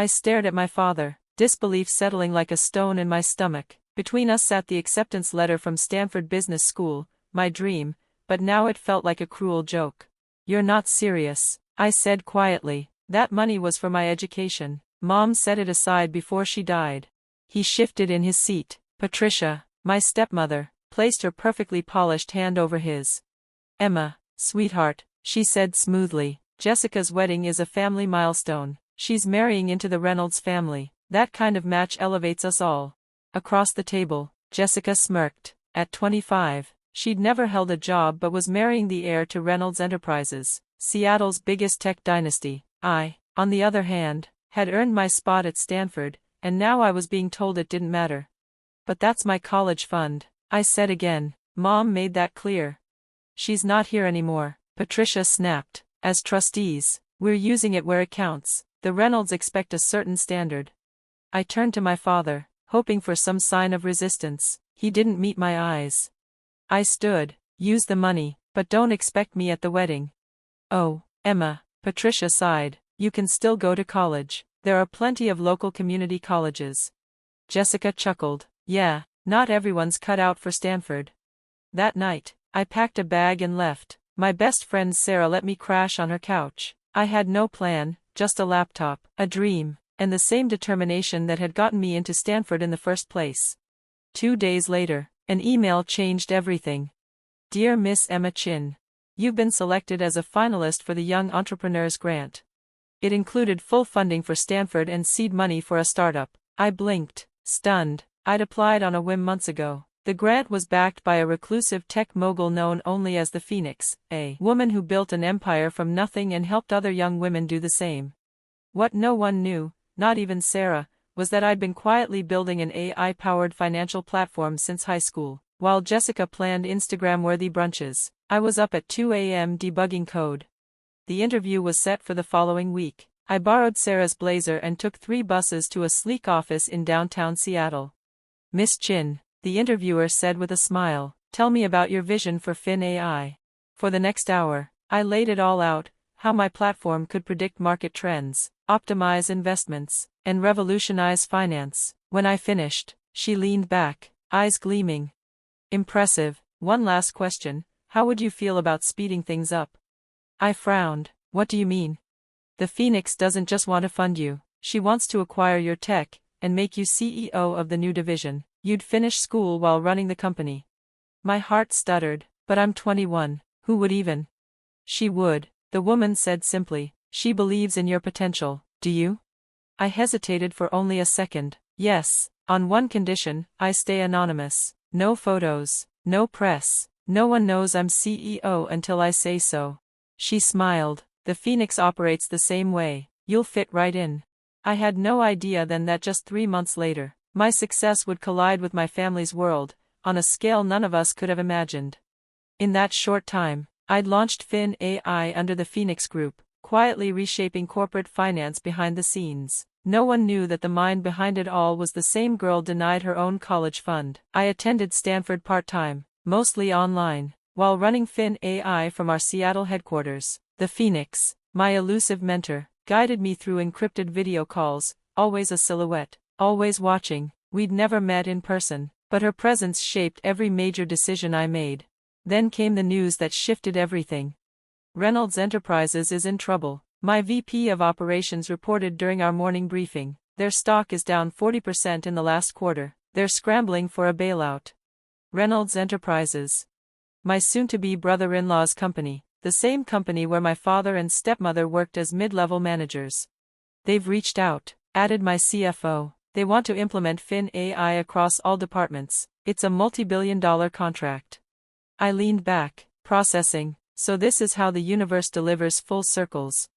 I stared at my father, disbelief settling like a stone in my stomach. Between us sat the acceptance letter from Stanford Business School, my dream, but now it felt like a cruel joke. "You're not serious," I said quietly. "That money was for my education. Mom set it aside before she died." He shifted in his seat. Patricia, my stepmother, placed her perfectly polished hand over his. "Emma, sweetheart," she said smoothly, "Jessica's wedding is a family milestone. She's marrying into the Reynolds family. That kind of match elevates us all." Across the table, Jessica smirked. At 25, she'd never held a job but was marrying the heir to Reynolds Enterprises, Seattle's biggest tech dynasty. I, on the other hand, had earned my spot at Stanford, and now I was being told it didn't matter. "But that's my college fund," I said again. "Mom made that clear." "She's not here anymore," Patricia snapped. "As trustees, we're using it where it counts. The Reynolds expect a certain standard." I turned to my father, hoping for some sign of resistance. He didn't meet my eyes. I stood. "Use the money, but don't expect me at the wedding." "Oh, Emma," Patricia sighed, "you can still go to college. There are plenty of local community colleges." Jessica chuckled. "Yeah, not everyone's cut out for Stanford." That night, I packed a bag and left. My best friend Sarah let me crash on her couch. I had no plan, just a laptop, a dream, and the same determination that had gotten me into Stanford in the first place. 2 days later, an email changed everything. "Dear Miss Emma Chin, you've been selected as a finalist for the Young Entrepreneurs Grant." It included full funding for Stanford and seed money for a startup. I blinked, stunned. I'd applied on a whim months ago. The grant was backed by a reclusive tech mogul known only as the Phoenix, a woman who built an empire from nothing and helped other young women do the same. What no one knew, not even Sarah, was that I'd been quietly building an AI-powered financial platform since high school. While Jessica planned Instagram-worthy brunches, I was up at 2 a.m. debugging code. The interview was set for the following week. I borrowed Sarah's blazer and took 3 buses to a sleek office in downtown Seattle. "Miss Chin," the interviewer said with a smile, "tell me about your vision for Fin AI." For the next hour, I laid it all out, how my platform could predict market trends, optimize investments, and revolutionize finance. When I finished, she leaned back, eyes gleaming. "Impressive. One last question, how would you feel about speeding things up?" I frowned. "What do you mean?" "The Phoenix doesn't just want to fund you, she wants to acquire your tech, and make you CEO of the new division. You'd finish school while running the company." My heart stuttered. "But I'm 21, who would even?" "She would," the woman said simply. "She believes in your potential, do you?" I hesitated for only a second. "Yes, on one condition, I stay anonymous. No photos, no press, no one knows I'm CEO until I say so." She smiled. "The Phoenix operates the same way, you'll fit right in." I had no idea then that just 3 months later, my success would collide with my family's world, on a scale none of us could have imagined. In that short time, I'd launched Fin AI under the Phoenix Group, quietly reshaping corporate finance behind the scenes. No one knew that the mind behind it all was the same girl denied her own college fund. I attended Stanford part-time, mostly online, while running Fin AI from our Seattle headquarters. The Phoenix, my elusive mentor, guided me through encrypted video calls, always a silhouette, always watching. We'd never met in person, but her presence shaped every major decision I made. Then came the news that shifted everything. Reynolds Enterprises is in trouble. My VP of Operations reported during our morning briefing. Their stock is down 40% in the last quarter. They're scrambling for a bailout. Reynolds Enterprises. My soon-to-be brother-in-law's company, the same company where my father and stepmother worked as mid-level managers. "They've reached out," added my CFO. "They want to implement Fin AI across all departments. It's a multi-billion-dollar contract." I leaned back, processing. So this is how the universe delivers full circles.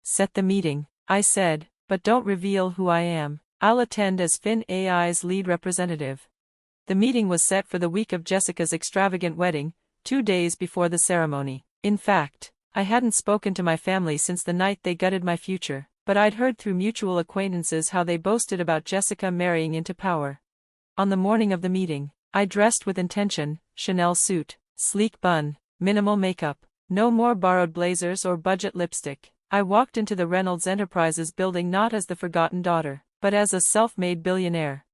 "Set the meeting," I said, "but don't reveal who I am. I'll attend as Fin AI's lead representative." The meeting was set for the week of Jessica's extravagant wedding, 2 days before the ceremony. In fact, I hadn't spoken to my family since the night they gutted my future, but I'd heard through mutual acquaintances how they boasted about Jessica marrying into power. On the morning of the meeting, I dressed with intention, Chanel suit, sleek bun, minimal makeup, no more borrowed blazers or budget lipstick. I walked into the Reynolds Enterprises building not as the forgotten daughter, but as a self-made billionaire.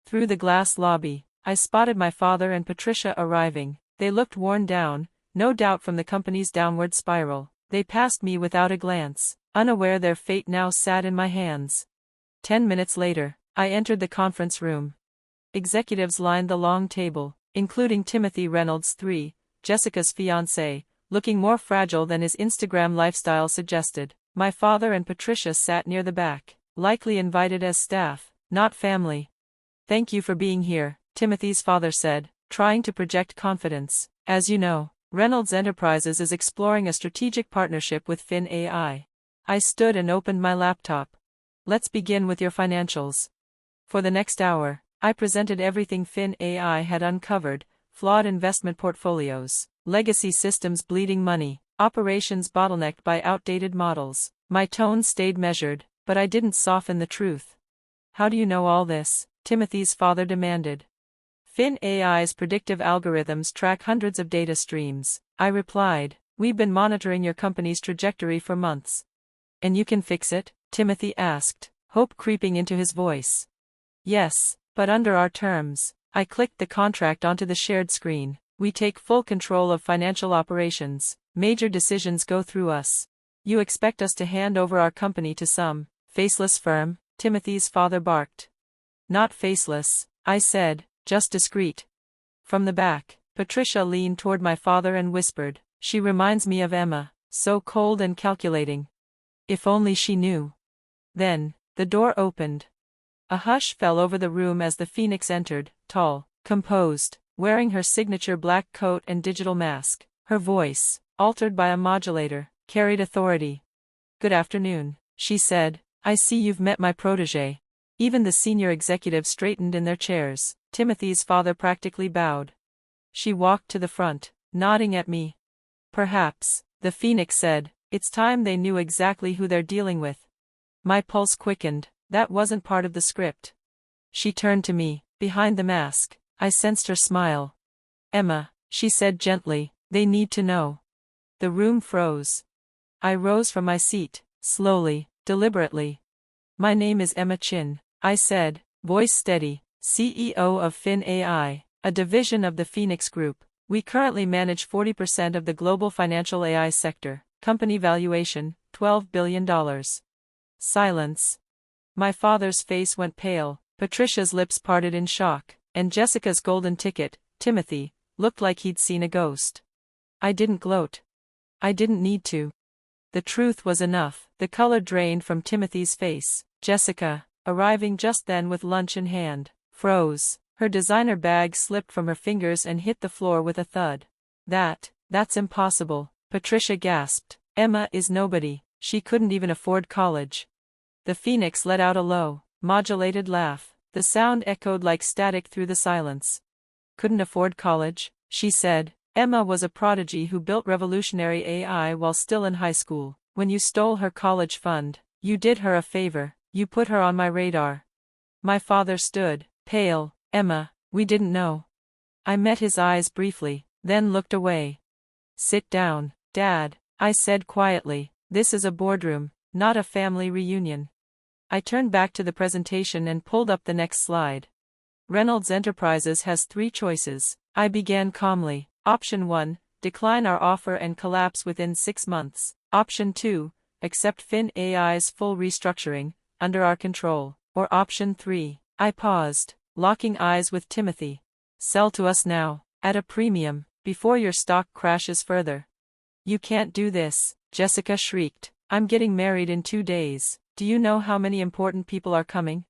Through the glass lobby, I spotted my father and Patricia arriving. They looked worn down, no doubt from the company's downward spiral. They passed me without a glance, unaware their fate now sat in my hands. 10 minutes later, I entered the conference room. Executives lined the long table, including Timothy Reynolds III, Jessica's fiancé, looking more fragile than his Instagram lifestyle suggested. My father and Patricia sat near the back, likely invited as staff, not family. "Thank you for being here," Timothy's father said, trying to project confidence. "As you know, Reynolds Enterprises is exploring a strategic partnership with Fin AI. I stood and opened my laptop. "Let's begin with your financials." For the next hour, I presented everything Fin AI had uncovered: flawed investment portfolios, legacy systems bleeding money, operations bottlenecked by outdated models. My tone stayed measured, but I didn't soften the truth. "How do you know all this?" Timothy's father demanded. "Fin AI's predictive algorithms track hundreds of data streams," I replied. "We've been monitoring your company's trajectory for months." "And you can fix it?" Timothy asked, hope creeping into his voice. "Yes, but under our terms." I clicked the contract onto the shared screen. "We take full control of financial operations. Major decisions go through us. You expect us to hand over our company to some faceless firm?" Timothy's father barked. "Not faceless," I said, "just discreet." From the back, Patricia leaned toward my father and whispered, "She reminds me of Emma, so cold and calculating." If only she knew. Then, the door opened. A hush fell over the room as the Phoenix entered, tall, composed, wearing her signature black coat and digital mask. Her voice, altered by a modulator, carried authority. "Good afternoon," she said. "I see you've met my protégé." Even the senior executives straightened in their chairs. Timothy's father practically bowed. She walked to the front, nodding at me. "Perhaps," the Phoenix said, "it's time they knew exactly who they're dealing with." My pulse quickened. That wasn't part of the script. She turned to me, behind the mask. I sensed her smile. "Emma," she said gently, "they need to know." The room froze. I rose from my seat, slowly, deliberately. "My name is Emma Chin," I said, voice steady, "CEO of Fin AI, a division of the Phoenix Group. We currently manage 40% of the global financial AI sector. Company valuation, $12 billion. Silence. My father's face went pale, Patricia's lips parted in shock, and Jessica's golden ticket, Timothy, looked like he'd seen a ghost. I didn't gloat. I didn't need to. The truth was enough. The color drained from Timothy's face. Jessica, arriving just then with lunch in hand, froze. Her designer bag slipped from her fingers and hit the floor with a thud. That's impossible," Patricia gasped. "Emma is nobody. She couldn't even afford college." The Phoenix let out a low, modulated laugh. The sound echoed like static through the silence. "Couldn't afford college," she said. "Emma was a prodigy who built revolutionary AI while still in high school. When you stole her college fund, you did her a favor. You put her on my radar." My father stood, pale. "Emma, we didn't know." I met his eyes briefly, then looked away. "Sit down, Dad," I said quietly. "This is a boardroom, not a family reunion." I turned back to the presentation and pulled up the next slide. "Reynolds Enterprises has 3 choices," I began calmly. "Option 1, decline our offer and collapse within 6 months. Option 2, accept Fin AI's full restructuring, under our control. Or Option 3, I paused, locking eyes with Timothy. "Sell to us now, at a premium, before your stock crashes further." "You can't do this," Jessica shrieked. "I'm getting married in 2 days. Do you know how many important people are coming?"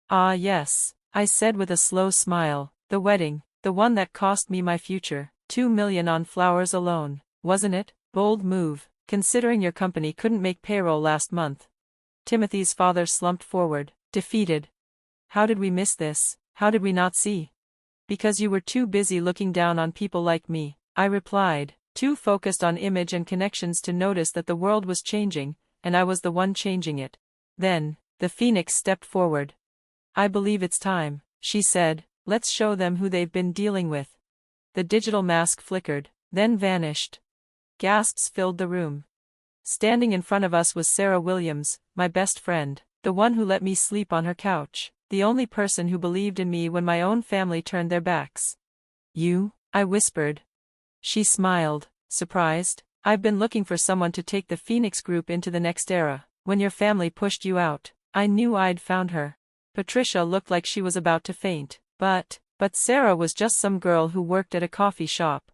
"Ah yes," I said with a slow smile. "The wedding, the one that cost me my future, $2 million on flowers alone, wasn't it?" "Bold move, considering your company couldn't make payroll last month." Timothy's father slumped forward, defeated. "How did we miss this? How did we not see?" "Because you were too busy looking down on people like me," I replied, too focused on image and connections to notice that the world was changing, and I was the one changing it. Then, the Phoenix stepped forward. "I believe it's time," she said. "Let's show them who they've been dealing with." The digital mask flickered, then vanished. Gasps filled the room. Standing in front of us was Sarah Williams, my best friend, the one who let me sleep on her couch, the only person who believed in me when my own family turned their backs. "You?" I whispered. She smiled, surprised. "I've been looking for someone to take the Phoenix Group into the next era. When your family pushed you out, I knew I'd found her." Patricia looked like she was about to faint, but Sarah was just some girl who worked at a coffee shop.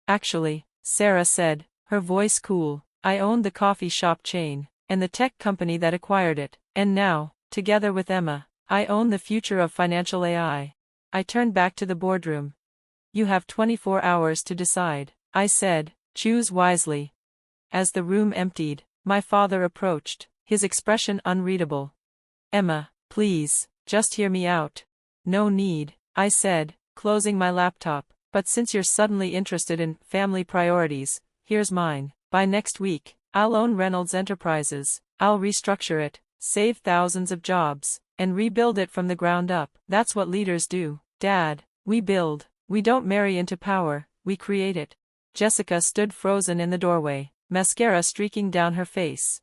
"Actually," Sarah said, her voice cool, "I owned the coffee shop chain, and the tech company that acquired it, and now, together with Emma, I own the future of financial AI." I turned back to the boardroom. "You have 24 hours to decide," I said. "Choose wisely." As the room emptied, my father approached, his expression unreadable. "Emma, please, just hear me out." "No need," I said, closing my laptop, "but since you're suddenly interested in family priorities, here's mine. By next week, I'll own Reynolds Enterprises. I'll restructure it, save thousands of jobs, and rebuild it from the ground up. That's what leaders do, Dad. We build. We don't marry into power, we create it." Jessica stood frozen in the doorway, mascara streaking down her face.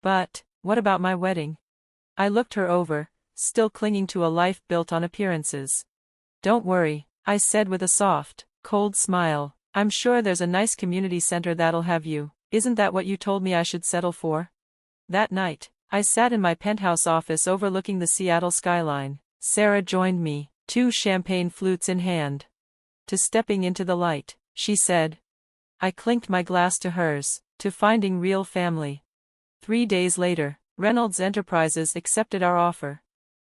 "But, what about my wedding?" I looked her over, still clinging to a life built on appearances. "Don't worry," I said with a soft, cold smile. "I'm sure there's a nice community center that'll have you. Isn't that what you told me I should settle for?" That night, I sat in my penthouse office overlooking the Seattle skyline. Sarah joined me, 2 champagne flutes in hand. "To stepping into the light," she said. I clinked my glass to hers, "to finding real family." 3 days later, Reynolds Enterprises accepted our offer.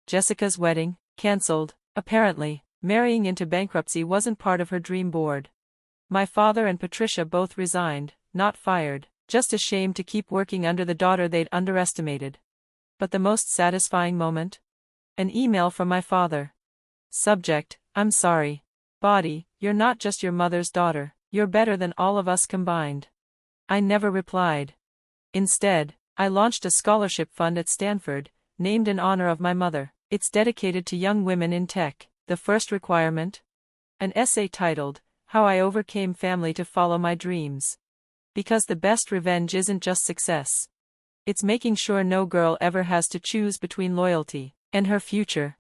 Jessica's wedding, cancelled, apparently. Marrying into bankruptcy wasn't part of her dream board. My father and Patricia both resigned, not fired, just ashamed to keep working under the daughter they'd underestimated. But the most satisfying moment? An email from my father. Subject: "I'm sorry. Body: you're not just your mother's daughter, you're better than all of us combined." I never replied. Instead, I launched a scholarship fund at Stanford, named in honor of my mother. It's dedicated to young women in tech. The first requirement? An essay titled, "How I Overcame Family to Follow My Dreams." Because the best revenge isn't just success. It's making sure no girl ever has to choose between loyalty and her future.